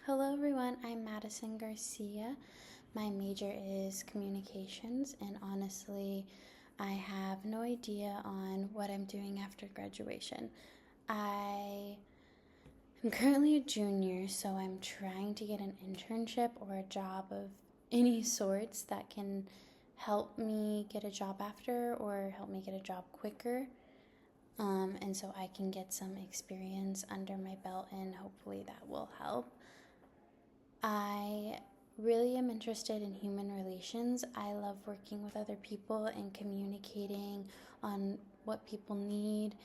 Hello everyone, I'm Madison Garcia. My major is communications, and honestly, I have no idea on what I'm doing after graduation. I am currently a junior, so I'm trying to get an internship or a job of any sorts that can help me get a job after or help me get a job quicker. And so I can get some experience under my belt, and hopefully that will help. I really am interested in human relations. I love working with other people and communicating on what people need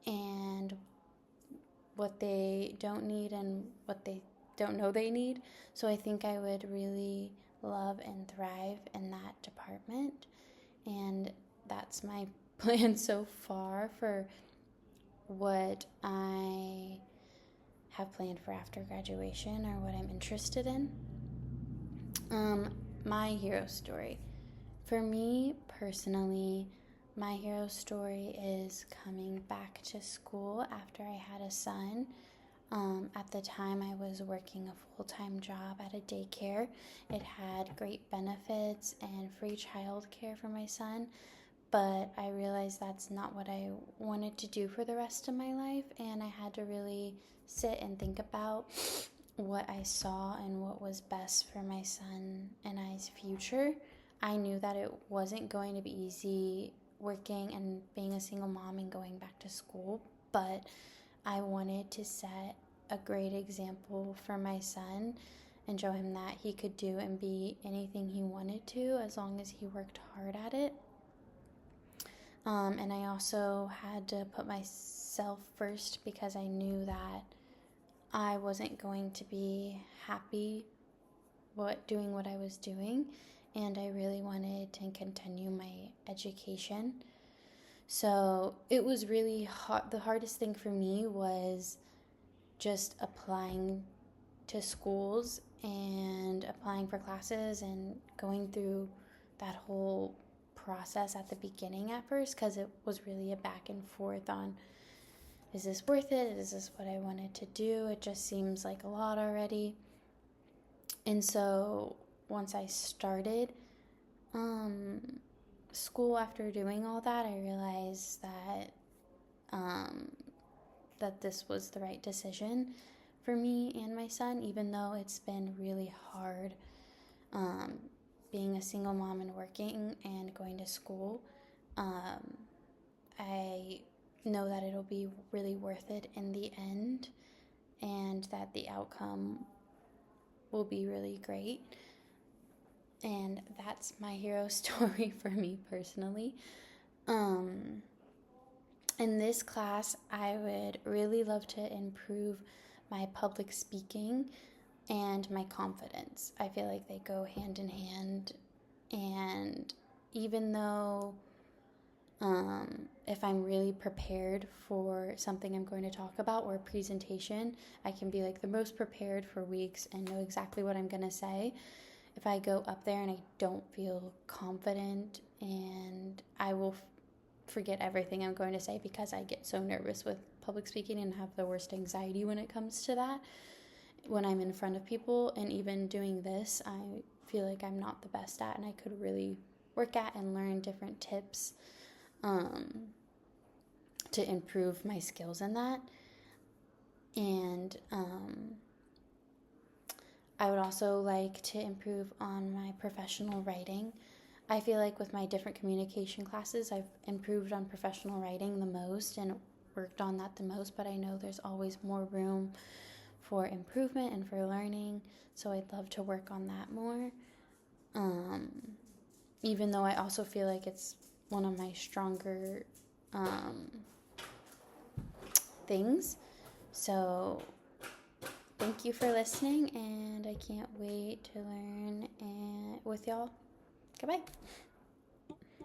and what they don't need and what they don't know they need. So I think I would really love and thrive in that department. And that's my plan so far for what I have planned for after graduation or what I'm interested in. My hero story. For me personally, my hero story is coming back to school after I had a son. At the time, I was working a full-time job at a daycare. It had great benefits and free childcare for my son, but I realized that's not what I wanted to do for the rest of my life, and I had to really sit and think about what I saw and what was best for my son and I's future. I knew that it wasn't going to be easy working and being a single mom and going back to school, but I wanted to set a great example for my son and show him that he could do and be anything he wanted to as long as he worked hard at it. And I also had to put myself first because I knew that I wasn't going to be happy doing what I was doing, and I really wanted to continue my education. So it was really hard. The hardest thing for me was just applying to schools and applying for classes and going through that whole process at the beginning at first, because it was really a back and forth on, is this worth it? Is this what I wanted to do? It just seems like a lot already. And so once I started school after doing all that, I realized that that this was the right decision for me and my son, even though it's been really hard being a single mom and working and going to school. I know that it'll be really worth it in the end, and that the outcome will be really great. And that's my hero story for me personally. In this class, I would really love to improve my public speaking and my confidence. I feel like they go hand in hand, and even though if I'm really prepared for something I'm going to talk about or a presentation, I can be like the most prepared for weeks and know exactly what I'm going to say. If I go up there and I don't feel confident, and I will forget everything I'm going to say because I get so nervous with public speaking and have the worst anxiety when it comes to that. When I'm in front of people, and even doing this, I feel like I'm not the best at, and I could really work at and learn different tips to improve my skills in that. And I would also like to improve on my professional writing. I feel like with my different communication classes, I've improved on professional writing the most and worked on that the most, but I know there's always more room for improvement and for learning, so I'd love to work on that more. Even though I also feel like it's one of my stronger things. So thank you for listening, and I can't wait to learn with y'all. Goodbye.